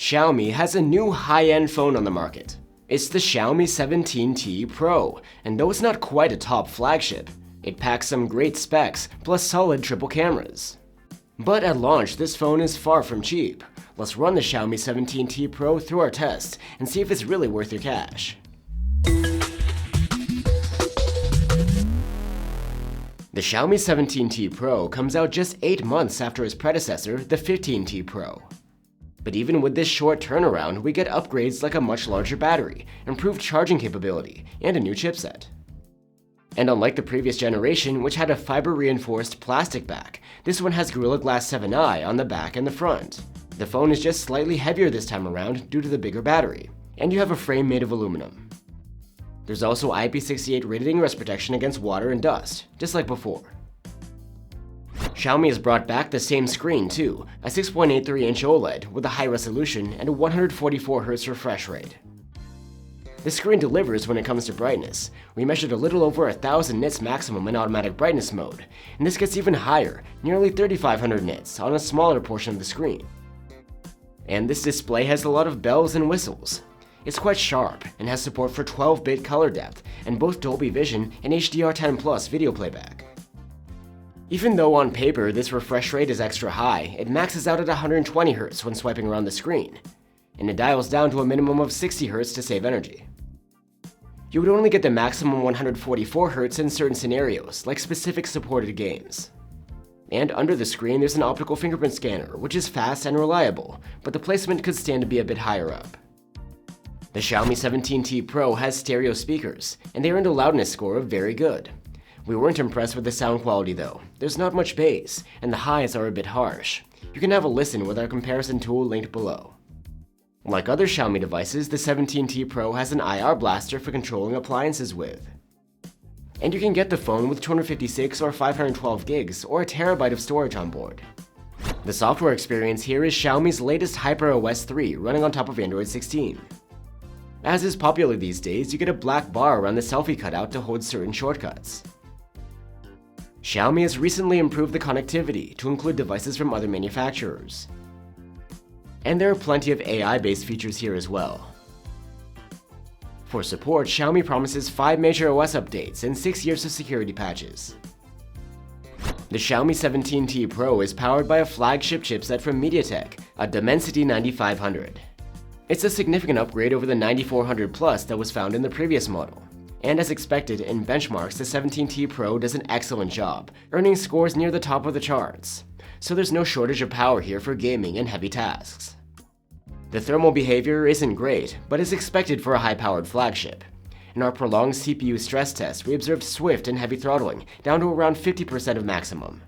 Xiaomi has a new high-end phone on the market. It's the Xiaomi 17T Pro, and though it's not quite a top flagship, it packs some great specs plus solid triple cameras. But at launch, this phone is far from cheap. Let's run the Xiaomi 17T Pro through our test and see if it's really worth your cash. The Xiaomi 17T Pro comes out just 8 months after its predecessor, the 15T Pro. But even with this short turnaround, we get upgrades like a much larger battery, improved charging capability, and a new chipset. And unlike the previous generation, which had a fiber-reinforced plastic back, this one has Gorilla Glass 7i on the back and the front. The phone is just slightly heavier this time around due to the bigger battery, and you have a frame made of aluminum. There's also IP68 rated ingress protection against water and dust, just like before. Xiaomi has brought back the same screen too, a 6.83-inch OLED with a high resolution and a 144Hz refresh rate. The screen delivers when it comes to brightness. We measured a little over 1000 nits maximum in automatic brightness mode, and this gets even higher, nearly 3500 nits on a smaller portion of the screen. And this display has a lot of bells and whistles. It's quite sharp and has support for 12-bit color depth and both Dolby Vision and HDR10+ video playback. Even though on paper this refresh rate is extra high, it maxes out at 120Hz when swiping around the screen, and it dials down to a minimum of 60Hz to save energy. You would only get the maximum 144Hz in certain scenarios, like specific supported games. And under the screen there's an optical fingerprint scanner, which is fast and reliable, but the placement could stand to be a bit higher up. The Xiaomi 17T Pro has stereo speakers, and they earned a loudness score of very good. We weren't impressed with the sound quality though. There's not much bass, and the highs are a bit harsh. You can have a listen with our comparison tool linked below. Like other Xiaomi devices, the 17T Pro has an IR blaster for controlling appliances with. And you can get the phone with 256 or 512 gigs or a terabyte of storage on board. The software experience here is Xiaomi's latest HyperOS 3 running on top of Android 16. As is popular these days, you get a black bar around the selfie cutout to hold certain shortcuts. Xiaomi has recently improved the connectivity to include devices from other manufacturers. And there are plenty of AI-based features here as well. For support, Xiaomi promises 5 major OS updates and 6 years of security patches. The Xiaomi 17T Pro is powered by a flagship chipset from MediaTek, a Dimensity 9500. It's a significant upgrade over the 9400 Plus that was found in the previous model. And as expected in benchmarks, the 17T Pro does an excellent job, earning scores near the top of the charts. So there's no shortage of power here for gaming and heavy tasks. The thermal behavior isn't great, but is expected for a high-powered flagship. In our prolonged CPU stress test, we observed swift and heavy throttling, down to around 50% of maximum.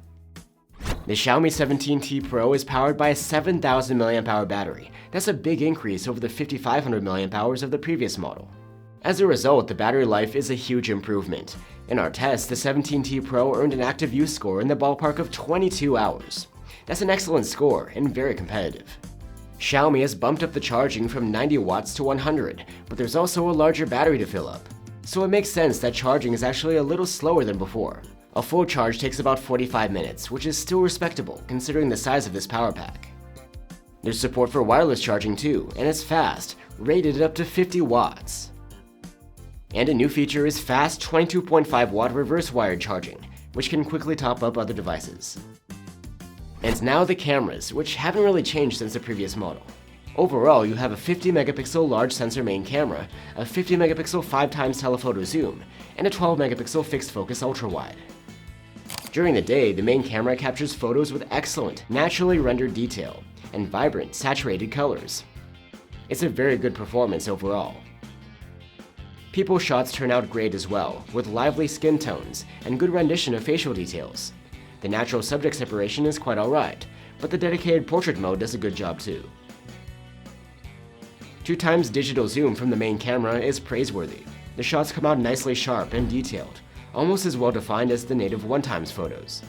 The Xiaomi 17T Pro is powered by a 7000 mAh battery. That's a big increase over the 5500 mAh of the previous model. As a result, the battery life is a huge improvement. In our test, the 17T Pro earned an active use score in the ballpark of 22 hours. That's an excellent score and very competitive. Xiaomi has bumped up the charging from 90 watts to 100, but there's also a larger battery to fill up. So it makes sense that charging is actually a little slower than before. A full charge takes about 45 minutes, which is still respectable considering the size of this power pack. There's support for wireless charging too, and it's fast, rated up to 50 watts. And a new feature is fast 22.5 watt reverse wired charging, which can quickly top up other devices. And now the cameras, which haven't really changed since the previous model. Overall, you have a 50 megapixel large sensor main camera, a 50 megapixel 5x telephoto zoom, and a 12 megapixel fixed focus ultrawide. During the day, the main camera captures photos with excellent, naturally rendered detail, and vibrant, saturated colors. It's a very good performance overall. People shots turn out great as well, with lively skin tones and good rendition of facial details. The natural subject separation is quite alright, but the dedicated portrait mode does a good job too. 2x digital zoom from the main camera is praiseworthy. The shots come out nicely sharp and detailed, almost as well defined as the native 1x photos.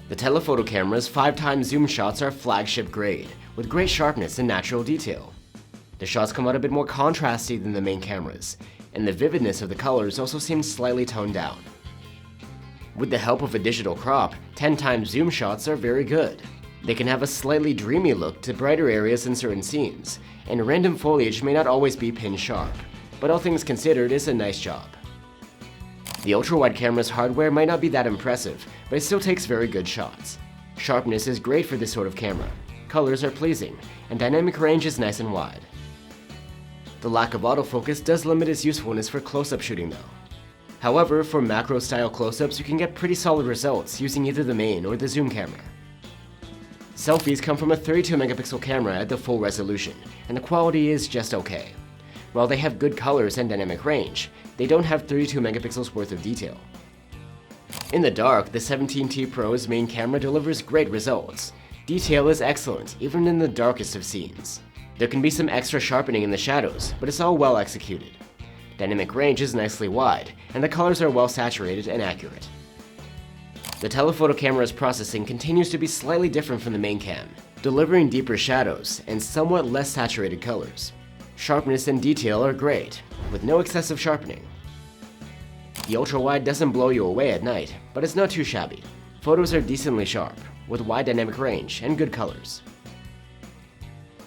The telephoto camera's 5x zoom shots are flagship grade, with great sharpness and natural detail. The shots come out a bit more contrasty than the main cameras, and the vividness of the colors also seems slightly toned down. With the help of a digital crop, 10x zoom shots are very good. They can have a slightly dreamy look to brighter areas in certain scenes, and random foliage may not always be pin sharp, but all things considered, it's a nice job. The ultra-wide camera's hardware might not be that impressive, but it still takes very good shots. Sharpness is great for this sort of camera, colors are pleasing, and dynamic range is nice and wide. The lack of autofocus does limit its usefulness for close-up shooting though. However, for macro-style close-ups you can get pretty solid results using either the main or the zoom camera. Selfies come from a 32-megapixel camera at the full resolution, and the quality is just okay. While they have good colors and dynamic range, they don't have 32 megapixels worth of detail. In the dark, the 17T Pro's main camera delivers great results. Detail is excellent, even in the darkest of scenes. There can be some extra sharpening in the shadows, but it's all well executed. Dynamic range is nicely wide, and the colors are well saturated and accurate. The telephoto camera's processing continues to be slightly different from the main cam, delivering deeper shadows and somewhat less saturated colors. Sharpness and detail are great, with no excessive sharpening. The ultra-wide doesn't blow you away at night, but it's not too shabby. Photos are decently sharp, with wide dynamic range and good colors.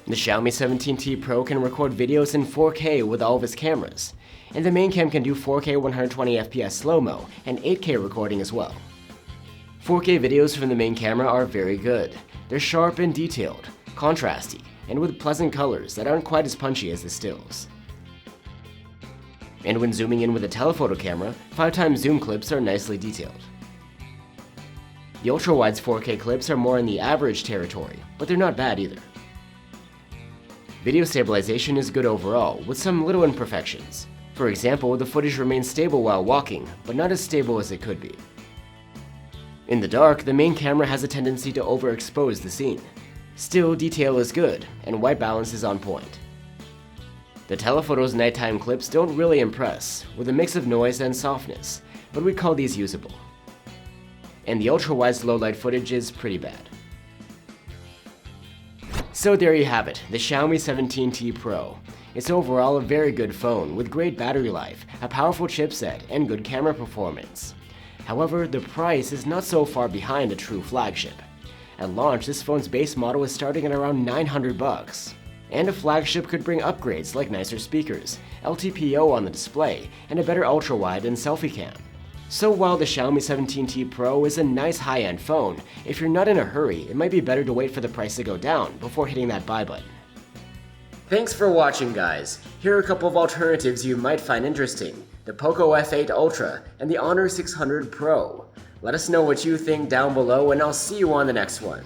The Xiaomi 17T Pro can record videos in 4K with all of its cameras, and the main cam can do 4K 120fps slow-mo and 8K recording as well. 4K videos from the main camera are very good. They're sharp and detailed, contrasty, and with pleasant colors that aren't quite as punchy as the stills. And when zooming in with a telephoto camera, 5x zoom clips are nicely detailed. The ultra-wide's 4K clips are more in the average territory, but they're not bad either. Video stabilization is good overall, with some little imperfections. For example, the footage remains stable while walking, but not as stable as it could be. In the dark, the main camera has a tendency to overexpose the scene. Still, detail is good, and white balance is on point. The telephoto's nighttime clips don't really impress, with a mix of noise and softness, but we'd call these usable. And the ultra-wide's low-light footage is pretty bad. So there you have it, the Xiaomi 17T Pro. It's overall a very good phone with great battery life, a powerful chipset, and good camera performance. However, the price is not so far behind a true flagship. At launch, this phone's base model is starting at around $900. And a flagship could bring upgrades like nicer speakers, LTPO on the display, and a better ultra-wide and selfie cam. So while the Xiaomi 17T Pro is a nice high-end phone, if you're not in a hurry, it might be better to wait for the price to go down before hitting that buy button. Thanks for watching, guys. Here are a couple of alternatives you might find interesting: the Poco F8 Ultra and the Honor 600 Pro. Let us know what you think down below, and I'll see you on the next one.